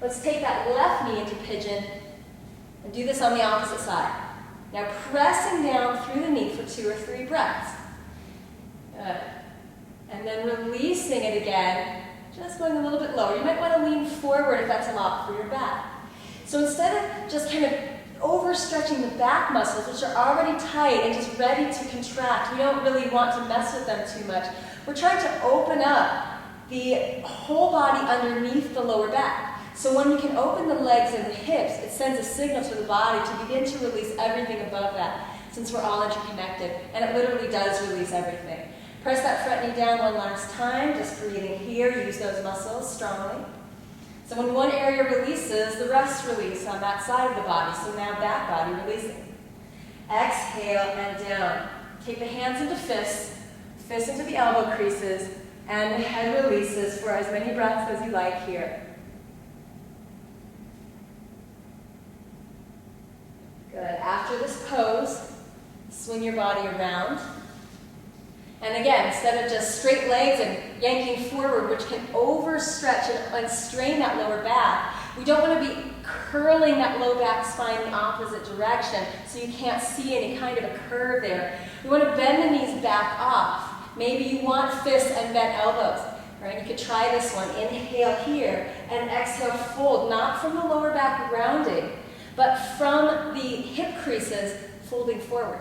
Let's take that left knee into pigeon and do this on the opposite side. Now pressing down through the knee for 2 or 3 breaths. Good. And then releasing it again, just going a little bit lower. You might want to lean forward if that's a lot for your back. So instead of just kind of overstretching the back muscles, which are already tight and just ready to contract, we don't really want to mess with them too much. We're trying to open up the whole body underneath the lower back. So when you can open the legs and the hips, it sends a signal to the body to begin to release everything above that, since we're all interconnected, and it literally does release everything. Press that front knee down one last time, just breathing here, use those muscles strongly. So when one area releases, the rest release on that side of the body. So now back body releasing. Exhale and down. Take the hands into fists, fists into the elbow creases, and the head releases for as many breaths as you like here. Good. After this pose, swing your body around. And again, instead of just straight legs and yanking forward, which can overstretch and strain that lower back, we don't want to be curling that low back spine in the opposite direction so you can't see any kind of a curve there. We want to bend the knees back off. Maybe you want fists and bent elbows. Right? You could try this one. Inhale here and exhale, fold, not from the lower back rounding, but from the hip creases folding forward.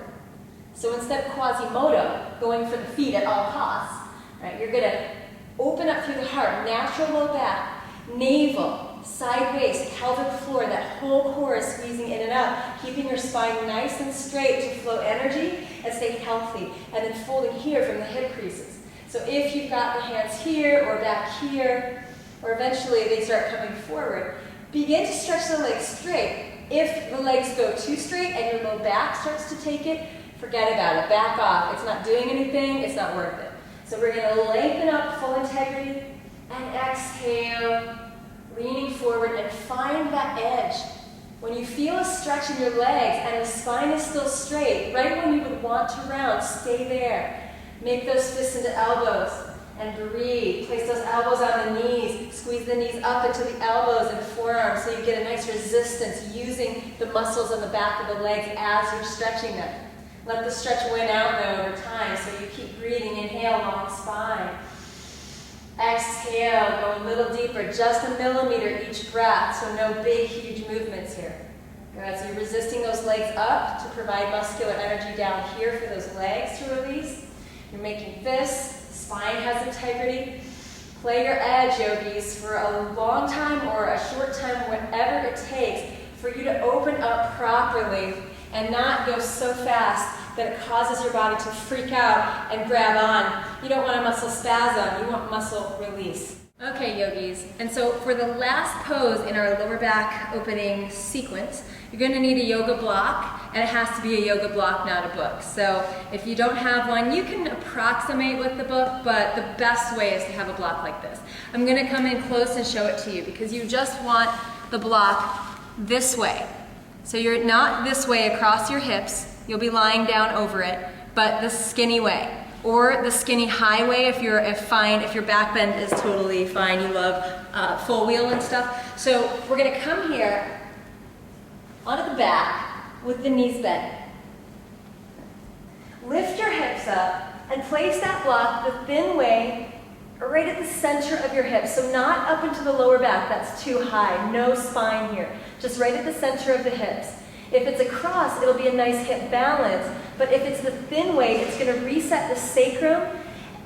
So instead of Quasimodo, going for the feet at all costs, right, you're going to open up through the heart, natural low back, navel, side waist, pelvic floor, that whole core is squeezing in and out, keeping your spine nice and straight to flow energy and stay healthy, and then folding here from the hip creases. So if you've got the hands here or back here, or eventually they start coming forward, begin to stretch the legs straight. If the legs go too straight and your low back starts to take it, forget about it, back off. It's not doing anything, it's not worth it. So we're going to lengthen up full integrity and exhale, leaning forward and find that edge. When you feel a stretch in your legs and the spine is still straight, right when you would want to round, stay there. Make those fists into elbows and breathe. Place those elbows on the knees, squeeze the knees up into the elbows and forearms so you get a nice resistance using the muscles on the back of the legs as you're stretching them. Let the stretch win out though over time, so you keep breathing. Inhale, long spine. Exhale, go a little deeper, just a millimeter each breath, so no big, huge movements here. Good, so you're resisting those legs up to provide muscular energy down here for those legs to release. You're making fists, spine has integrity. Play your edge, yogis, for a long time or a short time, whatever it takes, for you to open up properly and not go so fast that it causes your body to freak out and grab on. You don't want a muscle spasm, you want muscle release. Okay, yogis, and so for the last pose in our lower back opening sequence, you're going to need a yoga block, and it has to be a yoga block, not a book. So if you don't have one, you can approximate with the book, but the best way is to have a block like this. I'm going to come in close and show it to you because you just want the block this way. So you're not this way across your hips, you'll be lying down over it, but the skinny way. Or the skinny high way if your back bend is totally fine, you love full wheel and stuff. So we're gonna come here onto the back with the knees bent. Lift your hips up and place that block the thin way right at the center of your hips. So not up into the lower back, that's too high, no spine here. Just right at the center of the hips. If it's across, it'll be a nice hip balance, but if it's the thin way, it's going to reset the sacrum,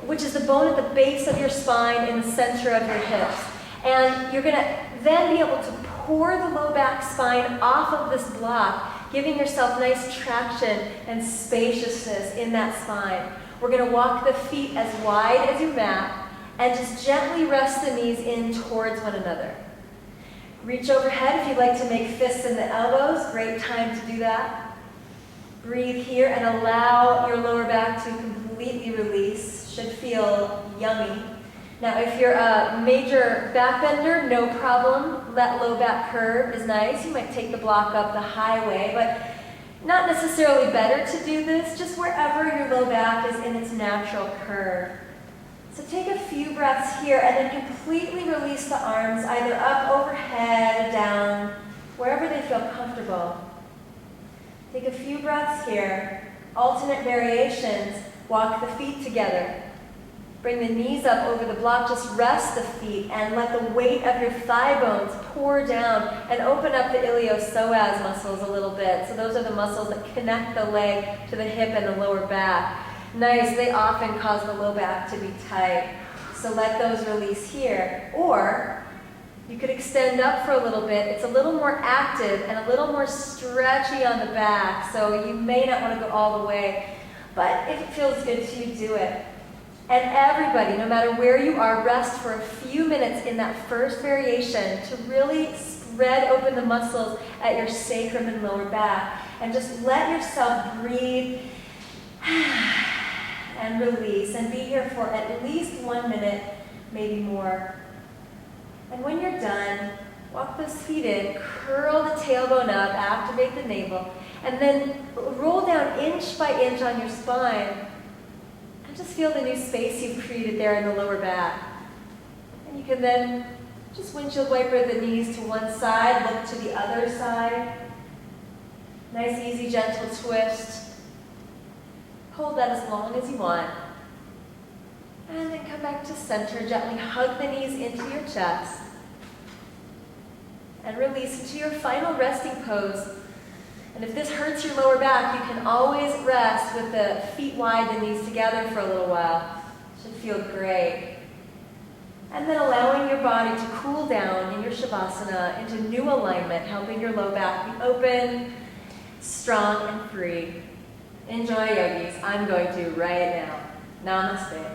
which is the bone at the base of your spine in the center of your hips. And you're going to then be able to pour the low back spine off of this block, giving yourself nice traction and spaciousness in that spine. We're going to walk the feet as wide as your mat and just gently rest the knees in towards one another. Reach overhead if you'd like to make fists in the elbows. Great time to do that. Breathe here and allow your lower back to completely release. Should feel yummy. Now if you're a major back bender, no problem. Let low back curve is nice. You might take the block up the highway, but not necessarily better to do this, just wherever your low back is in its natural curve. So take a few breaths here and then completely release the arms either up overhead feel comfortable. Take a few breaths here. Alternate variations. Walk the feet together. Bring the knees up over the block. Just rest the feet and let the weight of your thigh bones pour down and open up the iliopsoas muscles a little bit. So those are the muscles that connect the leg to the hip and the lower back. Nice. They often cause the low back to be tight. So let those release here. Or you could extend up for a little bit. It's a little more active and a little more stretchy on the back. So you may not want to go all the way. But if it feels good to you, do it. And everybody, no matter where you are, rest for a few minutes in that first variation to really spread open the muscles at your sacrum and lower back. And just let yourself breathe and release. And be here for at least 1 minute, maybe more. And when you're done, walk those feet in, curl the tailbone up, activate the navel, and then roll down inch by inch on your spine. Just feel the new space you've created there in the lower back. And you can then just windshield wiper the knees to one side, look to the other side. Nice, easy, gentle twist. Hold that as long as you want. And then come back to center. Gently hug the knees into your chest. And release into your final resting pose. And if this hurts your lower back, you can always rest with the feet wide, the knees together for a little while. Should feel great. And then allowing your body to cool down in your Shavasana into new alignment, helping your low back be open, strong, and free. Enjoy, yogis. I'm going to right now. Namaste.